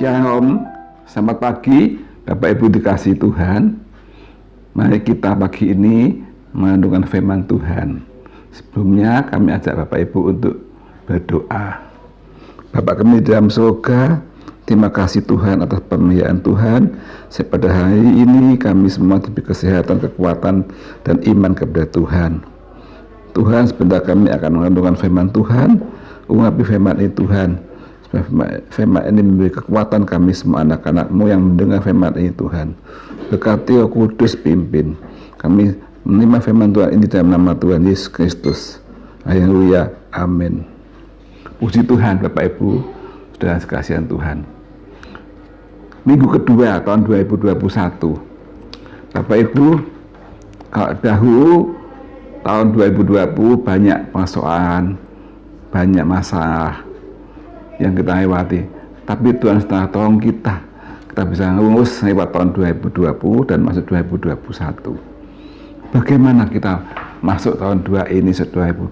Shalom, selamat pagi Bapak Ibu dikasih Tuhan. Mari kita pagi ini merenungkan firman Tuhan. Sebelumnya kami ajak Bapak Ibu untuk berdoa. Bapak kami dalam surga, terima kasih Tuhan atas pemeliharaan Tuhan. Pada hari ini kami semua diberi kesehatan, kekuatan, dan iman kepada Tuhan. Tuhan, sebentar kami akan merenungkan firman Tuhan. Urapi firman ini Tuhan. Firman ini memberi kekuatan kami semua anak-anak-Mu yang mendengar firman ini Tuhan. Berkati Roh Kudus pimpin kami menerima firman Tuhan ini dalam nama Tuhan Yesus Kristus. Haleluya, amin. Puji Tuhan Bapak Ibu, saudara sekasihan Tuhan. Minggu kedua tahun 2021. Bapak Ibu, kalau dahulu tahun 2020 banyak persoalan, banyak masalah yang kita lewati, tapi Tuhan setelah tolong kita bisa ngurus lewat tahun 2020 dan masuk 2021. Bagaimana kita masuk tahun 2021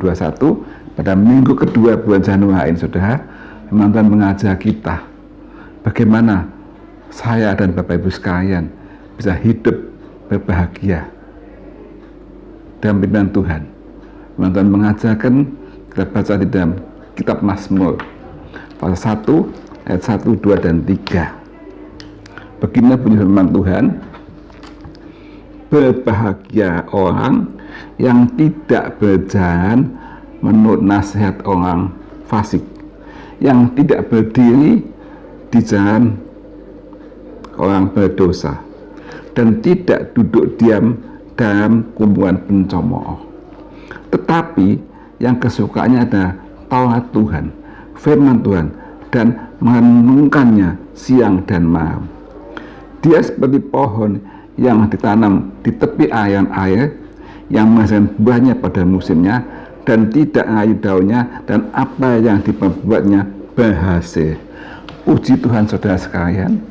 pada minggu kedua bulan Januari ini, saudara, Tuhan mengajar kita bagaimana saya dan Bapak Ibu sekalian bisa hidup berbahagia dalam pimpinan Tuhan. Tuhan mengajarkan, kita baca di dalam kitab Mazmur pasal 1 ayat 1, 2, dan 3. Begini bunyi firman Tuhan. Berbahagia orang yang tidak berjalan menurut nasihat orang fasik, yang tidak berdiri di jalan orang berdosa, dan tidak duduk diam dalam kumpulan pencemooh. Tetapi yang kesukaannya adalah Taurat Tuhan, firman Tuhan, dan merenungkannya siang dan malam. Dia seperti pohon yang ditanam di tepi aliran air, yang menghasilkan buahnya pada musimnya, dan tidak mengayu daunnya, dan apa yang diperbuatnya berhasil. Puji Tuhan saudara sekalian.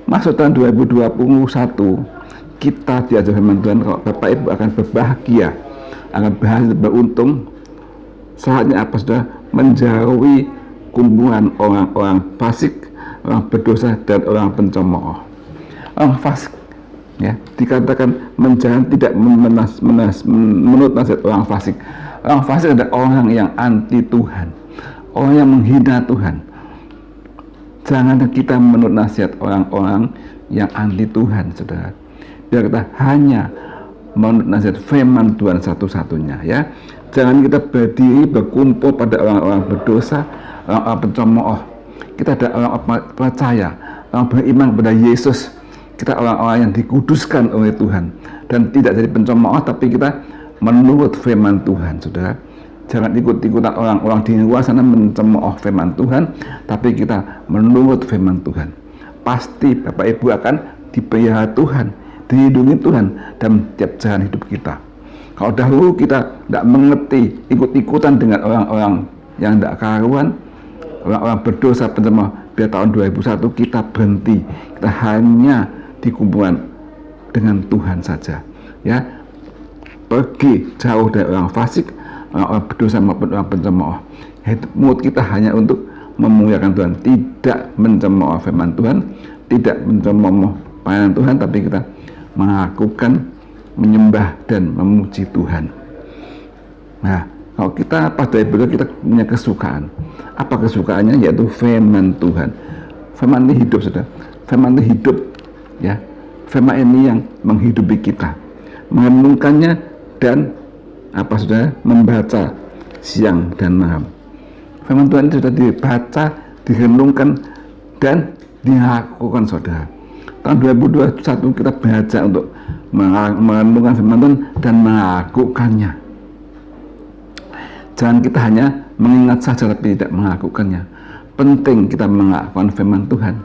Masuk tahun 2021, kita diajar firman Tuhan kalau Bapak Ibu akan berbahagia, akan berhasil, beruntung. Saatnya apa, saudara? Menjauhi kumpulan orang-orang fasik, orang berdosa, dan orang pencemooh. Orang fasik, ya, dikatakan menjalan tidak menurut nasihat orang fasik. Orang fasik adalah orang yang anti Tuhan, orang yang menghina Tuhan. Jangan kita menurut nasihat orang-orang yang anti Tuhan, saudara. Biar kita hanya menurut nasihat firman Tuhan satu-satunya, ya. Jangan kita berdiri berkumpul pada orang-orang berdosa, orang-orang pencemooh. Kita adalah orang percaya, orang beriman kepada Yesus. Kita orang-orang yang dikuduskan oleh Tuhan dan tidak jadi pencemooh, tapi kita menurut firman Tuhan, saudara. Jangan ikut-ikutan orang-orang di luar sana mencemooh firman Tuhan, tapi kita menurut firman Tuhan. Pasti Bapak Ibu akan dipelihara Tuhan, dilindungi Tuhan dalam tiap jalan hidup kita. Kalau dahulu kita tidak mengerti, ikut-ikutan dengan orang-orang yang tidak karuan, orang-orang berdosa, pencemooh, biar tahun 2001 kita berhenti, kita hanya di kumpulan dengan Tuhan saja, ya. Pergi jauh dari orang fasik, orang berdosa maupun orang pencemooh. Mulut kita hanya untuk memuliakan Tuhan, tidak mencemooh firman Tuhan, tidak mencemooh pelayanan Tuhan, tapi kita melakukan, menyembah dan memuji Tuhan. Nah, kalau kita pada ibadah kita punya kesukaan. Apa kesukaannya? Yaitu firman Tuhan. Firman ini hidup, saudara. Firman ini hidup, ya. Firman ini yang menghidupi kita, merenungkannya dan apa, saudara, membaca siang dan malam. Firman Tuhan itu sudah dibaca, direnungkan dan dilakukan, saudara. Tahun 2021 kita belajar untuk merenungkan firman Tuhan dan melakukannya. Jangan kita hanya mengingat saja tapi tidak melakukannya. Penting kita melakukan firman Tuhan,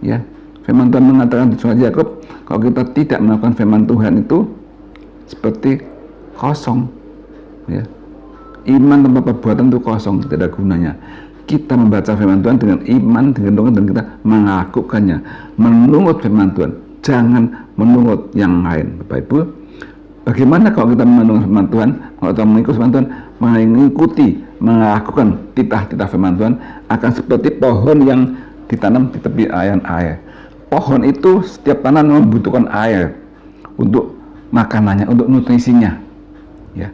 ya. Firman Tuhan mengatakan di surat Yakub, kalau kita tidak melakukan firman Tuhan itu seperti kosong, ya. Iman tanpa perbuatan itu kosong, tidak ada gunanya. Kita membaca firman Tuhan dengan iman, dengan doa, dan kita melakukannya, menurut firman Tuhan. Jangan menurut yang lain, Bapak Ibu. Bagaimana kalau kita menurut firman Tuhan, kalau kita mengikuti firman Tuhan, mengikuti, melakukan titah-titah firman Tuhan, akan seperti pohon yang ditanam di tepi air. Pohon itu setiap tanaman membutuhkan air untuk makanannya, untuk nutrisinya. Ya,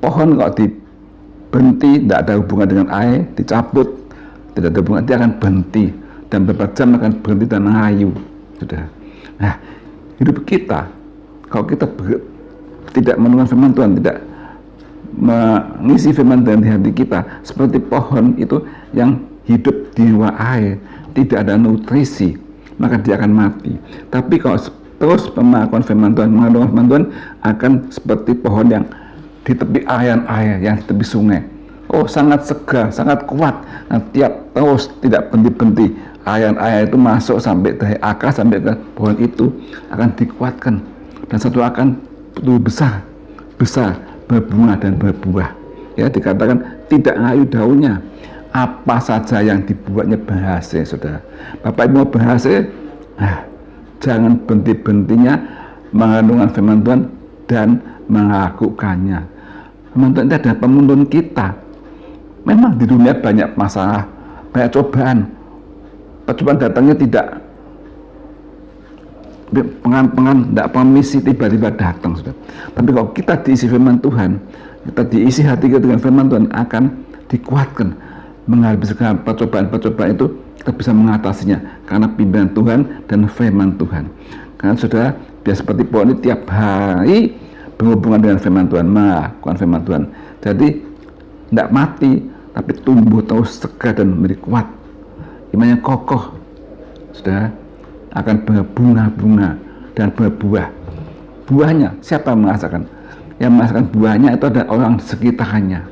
pohon kalau diberhenti, tidak ada hubungan dengan air, dicabut, tidak ada hubungan, dia akan berhenti dan beberapa jam akan berhenti dan mengayu. Sudah. Nah, hidup kita, kalau kita tidak mendengar firman Tuhan, tidak mengisi firman Tuhan di hati kita, seperti pohon itu yang hidup di bawah air, tidak ada nutrisi, maka dia akan mati. Tapi kalau terus melakukan firman Tuhan, mengandung firman Tuhan, akan seperti pohon yang di tepi air, yang di tepi sungai. Oh, sangat segar, sangat kuat. Nah, tiap terus tidak berhenti-berhenti. Air itu masuk sampai dari akar sampai ke pohon itu akan dikuatkan dan satu akan besar, berbunga dan berbuah. Ya, dikatakan tidak ngayu daunnya. Apa saja yang dibuatnya berhasil, saudara. Bapak Ibu mau berhasil, jangan berhenti-berhentinya mengandungkan firman Tuhan dan melakukannya. Firman Tuhan itu adalah penuntun kita. Memang di dunia banyak masalah, banyak cobaan. Percobaan datangnya tidak tidak permisi tiba-tiba datang, saudara. Tapi kalau kita diisi firman Tuhan, kita diisi hati kita dengan firman Tuhan, akan dikuatkan menghadapi segala percobaan itu. Kita bisa mengatasinya karena pimpinan Tuhan dan firman Tuhan. Karena saudara, biar seperti pohon ini tiap hari berhubungan dengan firman Tuhan, melakukan firman Tuhan. Jadi tidak mati, tapi tumbuh terus segar dan menjadi kuat. Imannya kokoh, saudara, akan berbunga-bunga dan berbuah. Buahnya siapa yang merasakan? Yang merasakan buahnya itu ada orang di sekitarnya.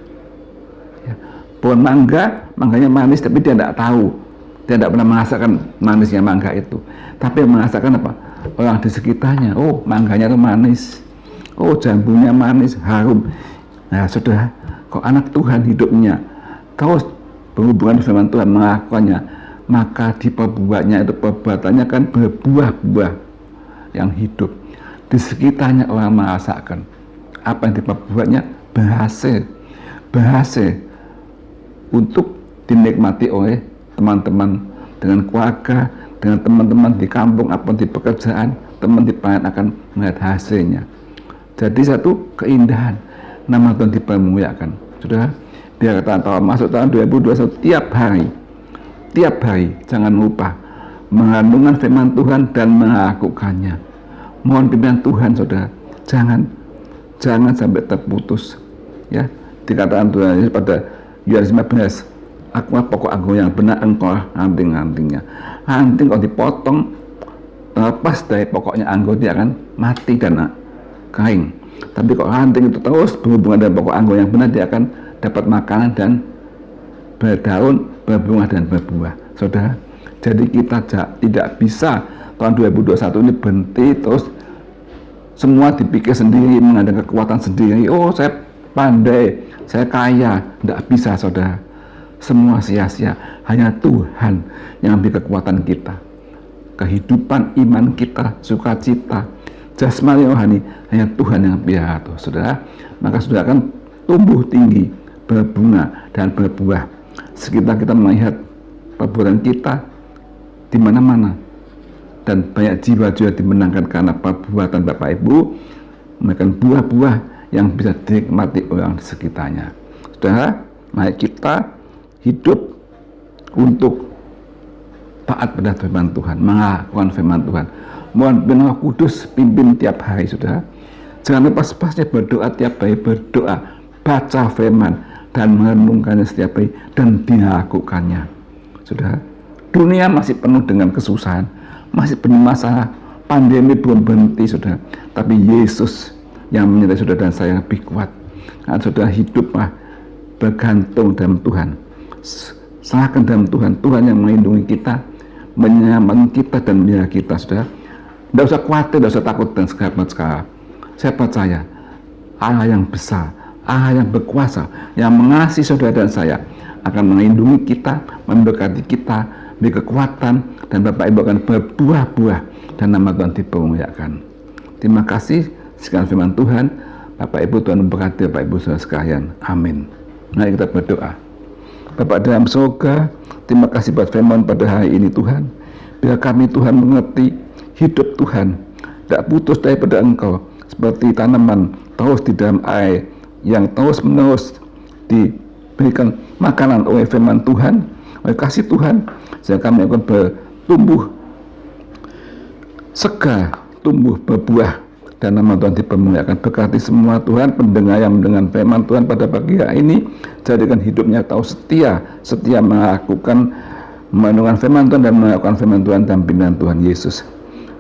Ya. Pohon mangganya manis, tapi dia tidak tahu. Dia tidak pernah merasakan manisnya mangga itu. Tapi yang merasakan apa? Orang di sekitarnya. Oh, mangganya itu manis. Oh, jambunya manis, harum. Nah, saudara, kalau anak Tuhan hidupnya terus berhubungan dengan Tuhan, melakukannya, maka di perbuatannya kan berbuah-buah yang hidup. Di sekitarnya orang merasakan apa yang diperbuatnya berhasil untuk dinikmati oleh teman-teman, dengan keluarga, dengan teman-teman di kampung, apa di pekerjaan, teman di pelayanan akan melihat hasilnya. Jadi satu keindahan, nama Tuhan dipermuliakan. Sudah, biar kita masuk tahun 2021 tiap hari jangan lupa mengandungkan firman Tuhan dan melakukannya. Mohon pimpinan Tuhan, saudara, jangan sampai terputus. Ya, dikatakan Tuhan Yesus pada Yohanes 15, akulah pokok anggur yang benar, engkau ranting-rantingnya. Ranting kalau dipotong terlepas dari pokoknya anggur, dia akan mati dan kering. Tapi kalau ranting itu terus berhubungan dengan pokok anggur yang benar, dia akan dapat makanan dan berdaun, berbunga dan berbuah. Saudara, jadi kita tidak bisa tahun 2021 ini berhenti terus semua dipikir sendiri, mengadakan kekuatan sendiri. Oh, saya pandai, saya kaya. Tidak bisa, saudara. Semua sia-sia. Hanya Tuhan yang memberi kekuatan kita, kehidupan iman kita, sukacita, jasmani rohani, hanya Tuhan yang pelihara, saudara. Maka saudara akan tumbuh tinggi, berbunga dan berbuah. Sekitar kita melihat perbuatan kita di mana-mana, dan banyak jiwa-jiwa dimenangkan karena perbuatan Bapak Ibu, memberikan buah-buah yang bisa dinikmati orang di sekitarnya. Saudara, mari kita hidup untuk taat pada firman Tuhan, melakukan firman Tuhan. Mohon Roh Kudus pimpin tiap hari, saudara. Jangan lepas-lepasnya berdoa tiap hari, berdoa, baca firman dan merenungkannya setiap hari dan dilakukannya. Saudara, dunia masih penuh dengan kesusahan, masih penuh masalah, pandemi belum berhenti, saudara. Tapi Yesus yang menyertai saudara dan saya lebih kuat. Karena saudara hiduplah bergantung dalam Tuhan. Serahkan dalam Tuhan, Tuhan yang melindungi kita, menyelamatkan kita dan melihara kita, saudara. Tidak usah khawatir, tidak usah takut dan segala. Saya percaya Allah yang besar, Allah yang berkuasa, yang mengasihi saudara dan saya, akan melindungi kita, memberkati kita, beri kekuatan, dan Bapak Ibu akan berbuah-buah dan nama Tuhan dipermuliakan. Terima kasih. Sekian firman Tuhan. Bapak Ibu, Tuhan memberkati Bapak Ibu saudara sekalian. Amin. Mari kita berdoa. Bapa dalam surga, terima kasih buat firman pada hari ini Tuhan. Biar kami Tuhan mengerti hidup Tuhan tidak putus daripada Engkau, seperti tanaman terus di dalam air yang terus menerus diberikan makanan oleh firman Tuhan, oleh kasih Tuhan, sehingga kami akan bertumbuh segar, tumbuh berbuah, dan nama Tuhan dipermuliakan. Berkati semua Tuhan pendengar yang mendengar firman Tuhan pada pagi hari ini, jadikan hidupnya tahu setia melakukan mendengar firman Tuhan dan melakukan firman Tuhan dan pimpinan Tuhan Yesus.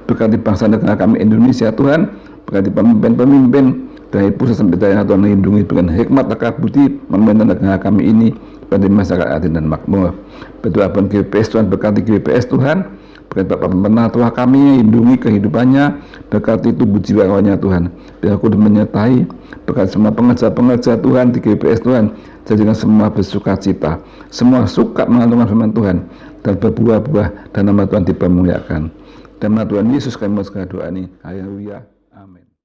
Berkati bangsa negara kami Indonesia Tuhan, berkati pemimpin-pemimpin dari pusat sampai daerah, Tuhan lindungi, berikan hikmat akal budi memimpin negara kami ini pada masyarakat adil dan makmur. Berdoa pun GBPS Tuhan, berkati GBPS Tuhan, berkati Bapak Penatua kami, lindungi kehidupannya, berkati tubuh jiwa rohnya Tuhan, biar Kudus menyertai, berkati semua pengerja-pengerja Tuhan di GBPS Tuhan, jadikan semua bersuka cita, semua suka mengandungkan firman Tuhan dan berbuah-buah, dan nama Tuhan dipermuliakan. Dan nama Tuhan Yesus kami mengucapkan doa ini. Haleluya.